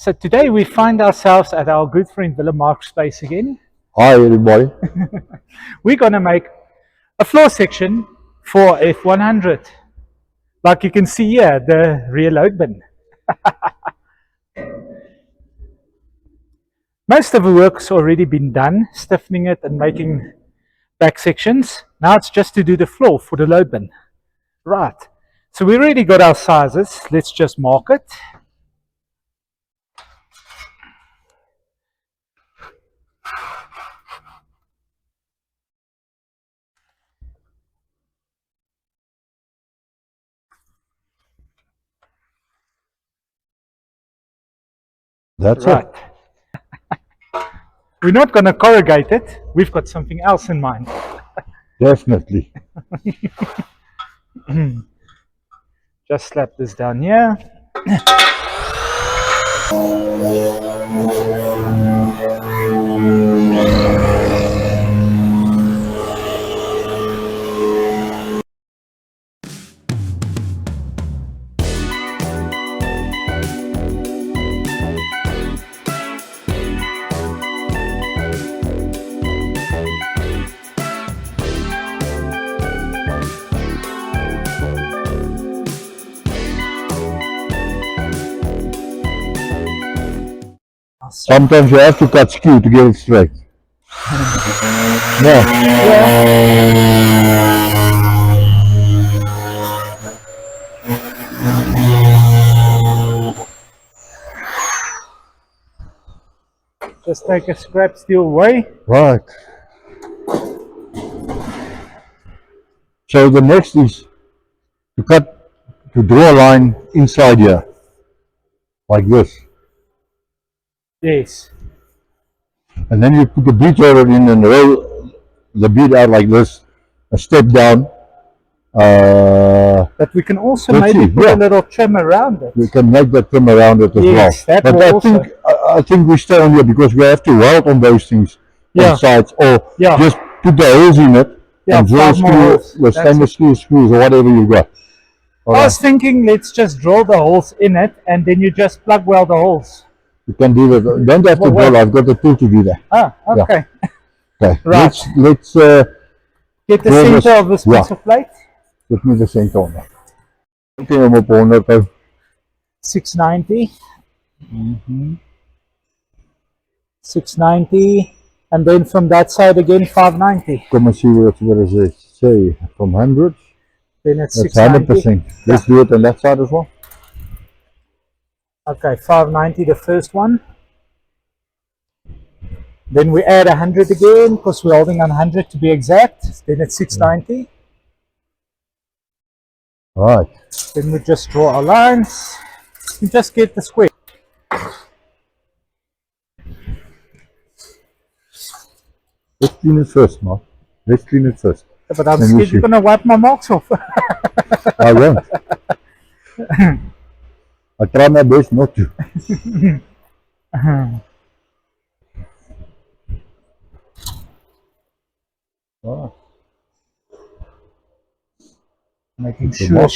So today we find ourselves at our good friend Willem Mark's space again. Hi everybody. We're going to make a floor section for F100. Like you can see here, the rear load bin. Most of the work's already been done, stiffening it and making back sections. Now it's just to do the floor for the load bin. Right, so we already got our sizes. Let's just mark it. That's Right. We're not going to corrugate it. We've got something else in mind. Definitely. Just slap this down here. Sometimes you have to cut skew to get it straight. Yeah. Just take a scrap steel away. Right. So the next is to draw a line inside here, like this. Yes. And then you put the bead roller in and roll the bead out like this, a step down. But we can also maybe put a little trim around it. We can make that trim around it as Yes, well. that But will I think we stay on here because we have to weld on those things on sides, or just put the holes in it and drill screws, the stainless steel screws or whatever you got. I was thinking let's just drill the holes in it and then you just plug weld the holes. You can do that. Don't have to drill. I've got the tool to do that. Ah, okay. Yeah. Okay. Right. Let's get the center of this piece of plate. Give me the center on that. 690. 690. And then from that side again 590. Come and see what does it say from 100. Then it's That's 690. 100%. Let's do it on that side as well. Okay, 590 the first one. Then we add 100 again because we're holding on 100 to be exact. Then it's 690. Right. Then we just draw our lines. You just get the square. Let's clean it first, Mark. Let's clean it first. Yeah, but I'm scared you're going to wipe my marks off. I won't. I try my best not to. Oh. Making sure.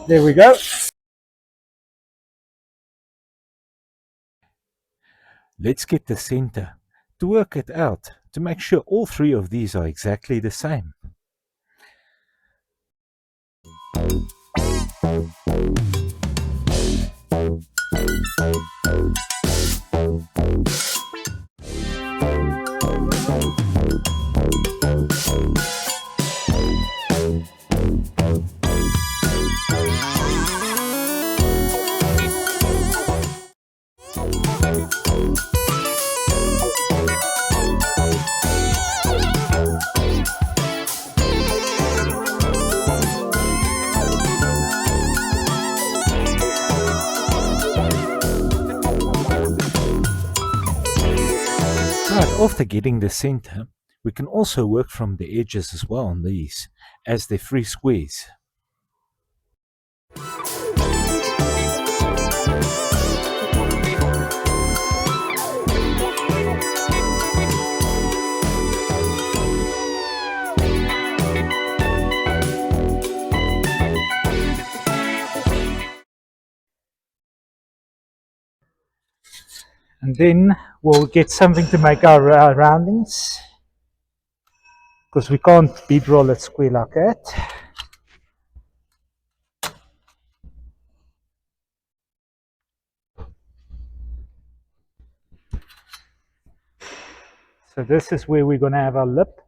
There we go. Let's get the center to work it out to make sure all three of these are exactly the same. After getting the center, we can also work from the edges as well on these, as they're free squares. And then we'll get something to make our roundings, because we can't bead roll it square like that. So this is where we're going to have our lip.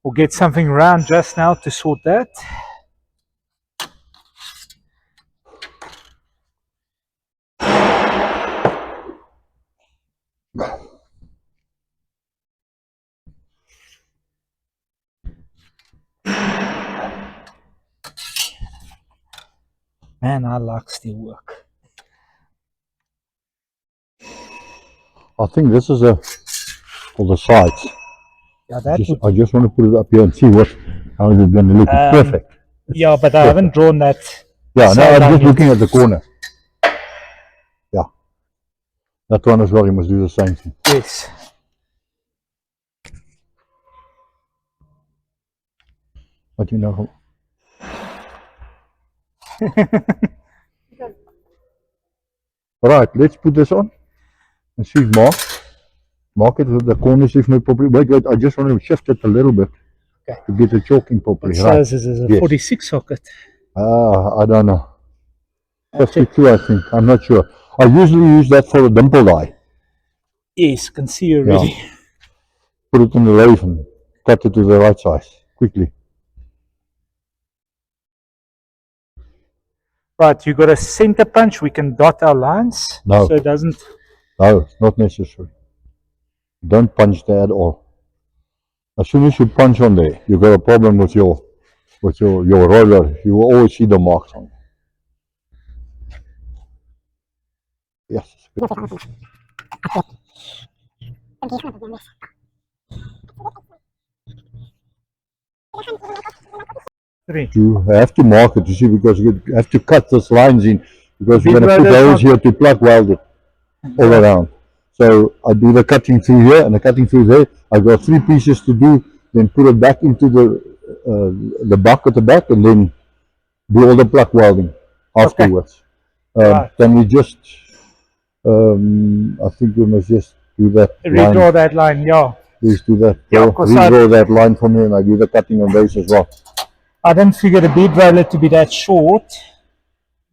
We'll get something round just now to sort that. Man, I like steel work. I think this is for the sides. Yeah, I just want to put it up here and see how is it going to look. It's perfect. Yeah, but I haven't drawn that. Yeah, no, I'm just looking at the corner. Yeah. That one as well, you must do the same thing. Yes. But you know. Right, let's put this on and see mark it with the corners if not properly. Wait, I just want to shift it a little bit to get the chalking properly. What size is this? A 46 socket? I don't know. 52, I think. I'm not sure. I usually use that for a dimple die. Yes, can see already. Yeah. Put it in the lathe and cut it to the right size quickly. Right, you got a center punch. We can dot our lines. No. So it doesn't. No, it's not necessary. Don't punch there at all. As soon as you punch on there, you got a problem with your roller. You will always see the marks on it. Yes. You have to mark it, you see, because you have to cut those lines in, because you're going to put holes here to plug weld it all around. So I do the cutting through here and the cutting through there. I've got 3 pieces to do, then put it back into the buck at the back, and then do all the plug welding afterwards. Then we just, I think we must just do that redraw that line, yeah. Please do that. Yeah, redraw that line for me, and I do the cutting on those as well. I didn't figure the bead roller to be that short.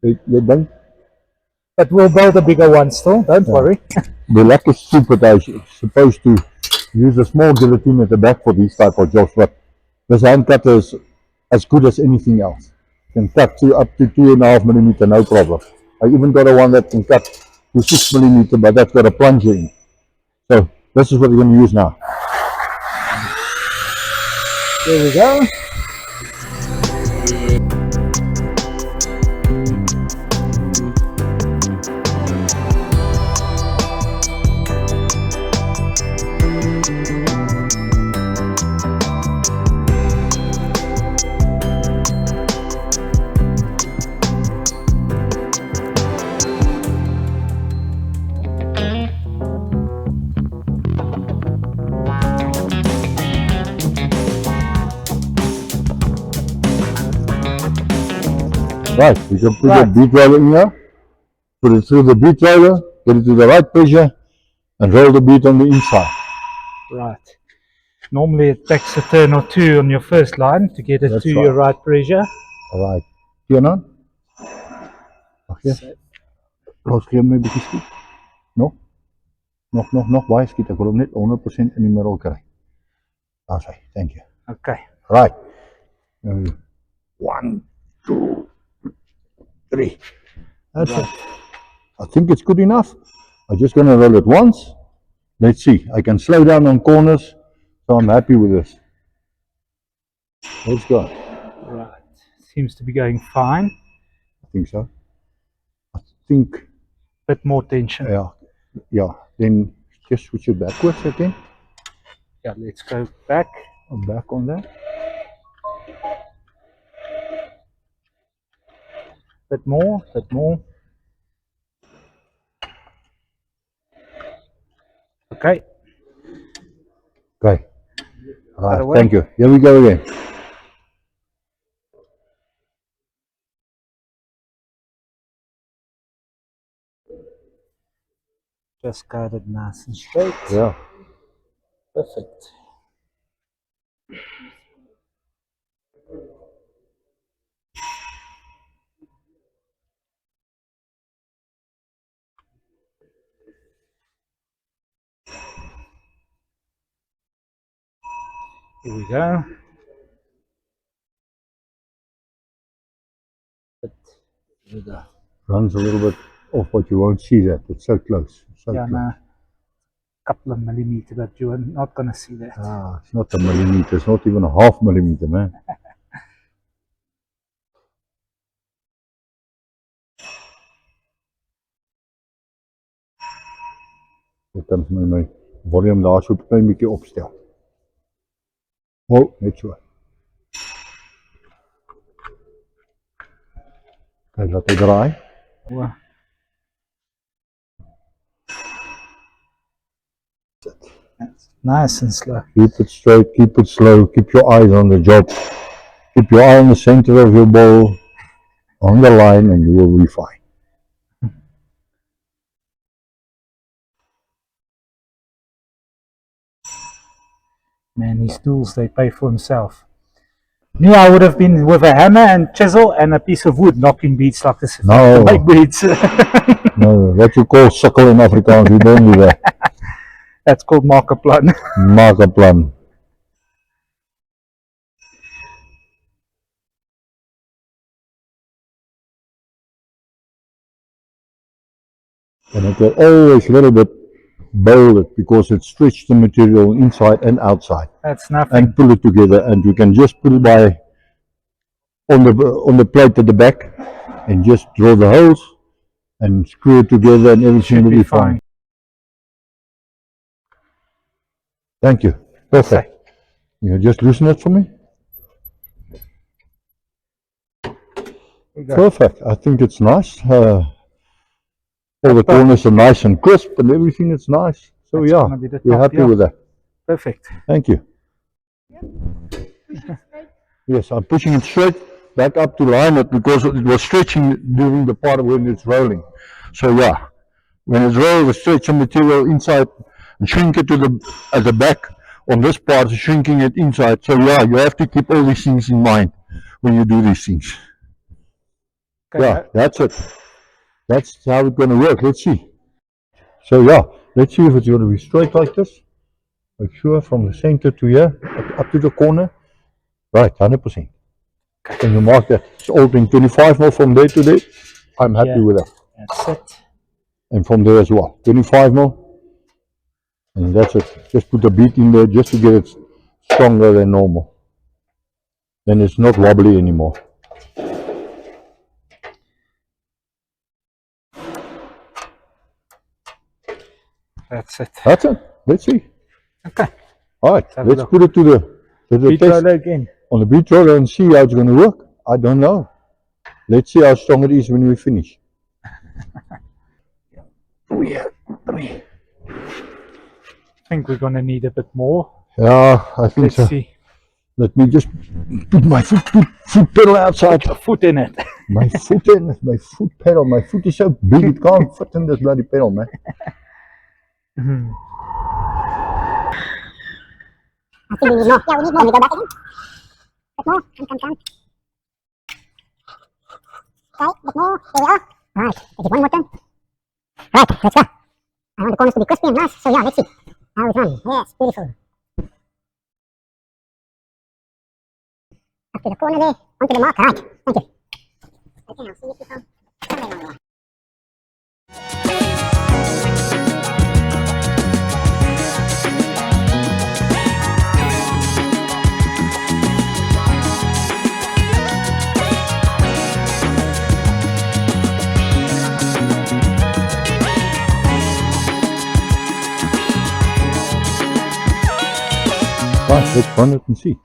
But we'll build a bigger one still, don't worry. The lack is stupid. I was supposed to use a small guillotine at the back for these type of jobs, but this hand cutter is as good as anything else. Can cut up to 2.5 millimeter, no problem. I even got a one that can cut to 6 millimeter, but that's got a plunger in. So this is what we're going to use now. There we go. Right, we can put the bead roller in here, put it through the bead roller, get it to the right pressure, and roll the bead on the inside. Right. Normally it takes a turn or two on your first line to get it to your right pressure. Alright. Turn on. Okay. Los gee my bietjie skiet. Nog baie skiet. Ek wil hom net 100% in die middel kry. Daar's hy. Thank you. Okay. Right. 1, 2, 3. That's it. I think it's good enough. I'm just going to roll it once. Let's see. I can slow down on corners, so I'm happy with this. Let's go. Right. Seems to be going fine. I think so. I think. Bit more tension. Yeah. Then just switch it backwards again. Yeah, let's go back. I'm back on that. Bit more. Okay. Okay. All right, thank you. Here we go again. Just cut it nice and straight. Yeah. Perfect. Here we go. But here we go. Runs a little bit off, but you won't see that. It's so close. So Yeah, close. no, couple of millimeters, but you're not gonna see that. Ah, it's not a millimeter. It's not even a half millimeter, man. Dit kan my volume daar so 'n klein bietjie opstel. Oh, net so. Kijk, laat hy draai. Wow. That's nice and slow. Keep it straight, keep it slow, keep your eyes on the job. Keep your eye on the center of your bowl, on the line, and you will be fine. Man, these tools, they pay for themselves. Me, I would have been with a hammer and chisel and a piece of wood knocking beads like this. No. Like beads. No, what you call sukkel in Afrikaans, we don't do that. That's called markerplan. Markerplan. And it will always a little bit bowl it because it stretches the material inside and outside. That's nothing. And pull it together, and you can just put it by on the plate at the back and just draw the holes and screw it together and everything will be fine. Thank you. Perfect. You just loosen it for me. Perfect. I think it's nice. All the corners are nice and crisp and everything is nice. So That's yeah, gonna be the we're top, happy yeah. with that. Perfect. Thank you. Yes, I'm pushing it straight back up to line it because it was stretching during the part when it's rolling. So yeah, when it's rolling, we stretch the material inside and shrink it to at the back. On this part, shrinking it inside. So yeah, you have to keep all these things in mind when you do these things. Okay. Yeah, that's it. That's how it's going to work. Let's see. So yeah, let's see if it's going to be straight like this. Make sure from the center to here, up to the corner. Right, 100%. Can you mark that? It's all been 25 mil from there to there. I'm happy with that. That's it. And from there as well, 25 mil. And that's it. Just put a bead in there just to get it stronger than normal. Then it's not wobbly anymore. That's it. That's it. Let's see. Okay. All right, Have a let's look. put it to the Bead test roller again. on the bead roller and see how it's going to work. I don't know. Let's see how strong it is when we finish. Oh yeah. I think we're gonna need a bit more. Yeah, I think Let's so. see. Let me just put my foot pedal outside. Put a foot in it. My foot in, my foot pedal. My foot is so big it can't fit in this bloody pedal, man. I think we need more. Yeah, we need more. Can we go back again? Bit more. Come. Okay, bit more. Here we are. Right, take it one more turn. Right, let's go. I want the corners to be crispy and nice, so yeah, let's see how it runs. Yes, beautiful. Up to the corner there, onto the mark. Right, thank you. Okay, now see if you can come in on the way. Right, let's run it and see.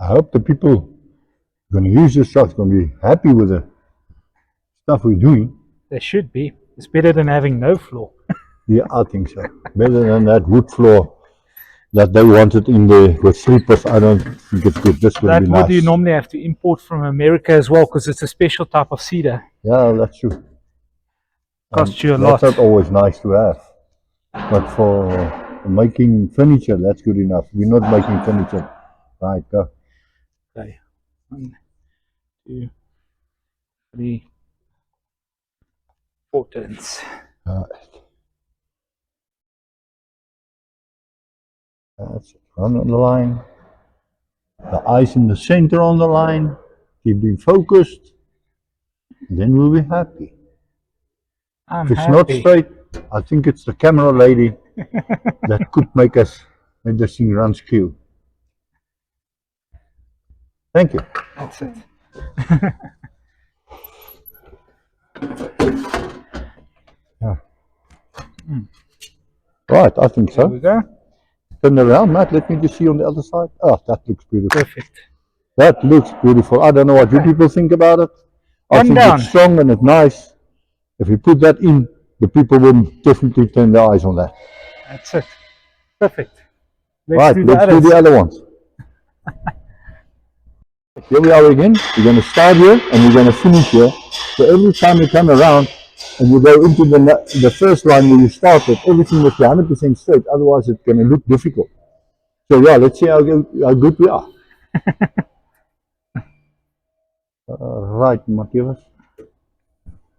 I hope the people going to use this stuff going to be happy with the stuff we're doing. There should be. It's better than having no floor. Yeah, I think so. Better than that wood floor. that they wanted in there with sleepers. I don't think it's good. This would That be wood nice. you normally have to import from America as well because it's a special type of cedar. Yeah, that's true. Costs you a lot. That's not always nice to have. But for making furniture, that's good enough. We're not making furniture. Right, go. Okay. 1, 2, 3, 4 turns. That's it. Run on the line. The eyes in the center on the line. Keep being focused. Then we'll be happy. I'm If it's happy. not straight, I think it's the camera lady that could make this thing run skew. Thank you. That's it. Yeah. Right, I think There so. we go. Turn around, Matt. Let me just see on the other side. Oh, that looks beautiful. Perfect. That looks beautiful. I don't know what you people think about it. I One think down. it's strong and it's nice. If you put that in, the people will definitely turn their eyes on that. That's it. Perfect. Right, let's do the other ones. Here we are again. We're going to start here and we're going to finish here. So every time you come around and you go into the first line where you started, everything must be 100% straight. Otherwise, it's going to look difficult. So yeah, let's see how good we are. Right, Matthias.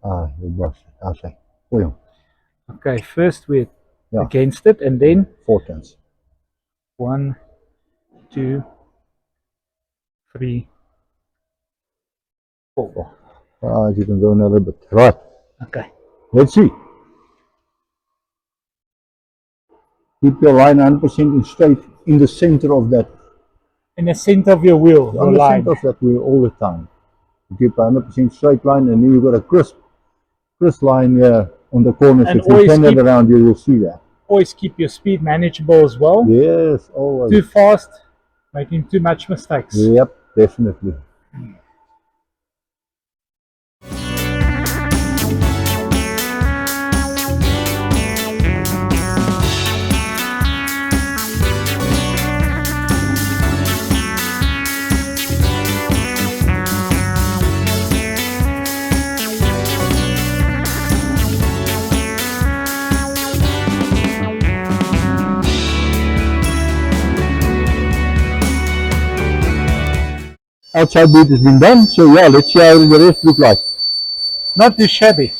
It was. I'll say. Okay, first we're against it and then 4 turns. 1, 2, 3, 4. You can go another bit. Right. Okay. Let's see. Keep your line 100% straight in the center of that. In the center of your wheel, On the center of that wheel all the time. You keep a 100% straight line and then you've got a crisp line here on the corners. And if you turn it around, you will see that. Always keep your speed manageable as well. Yes, always. Too fast, making too much mistakes. Yep, definitely. Outside bit has been done, so yeah, let's see how the rest look like. Not too shabby.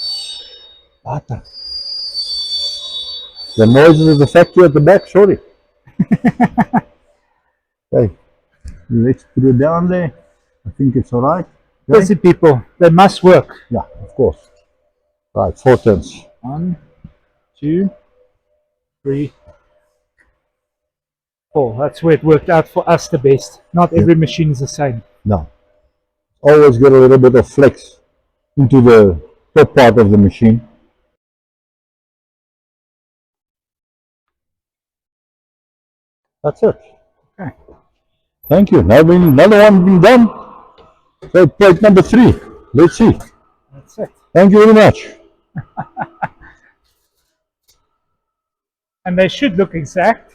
The noises of the factory at the back, sorry. Okay, let's put it down there. I think it's alright. Okay. Busy people, they must work. Yeah, of course. Right, 4 turns. 1, 2, 3, 4. That's where it worked out for us the best. Not every machine is the same. No. Always get a little bit of flex into the top part of the machine. That's it. Okay. Thank you. Now another one been done. So plate number 3. Let's see. That's it. Thank you very much. And they should look exact.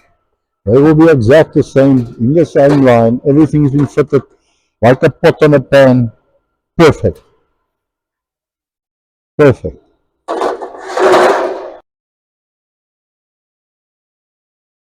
They will be exact the same, in the same line. Everything's been fitted like a pot on a pan. Perfect. Perfect.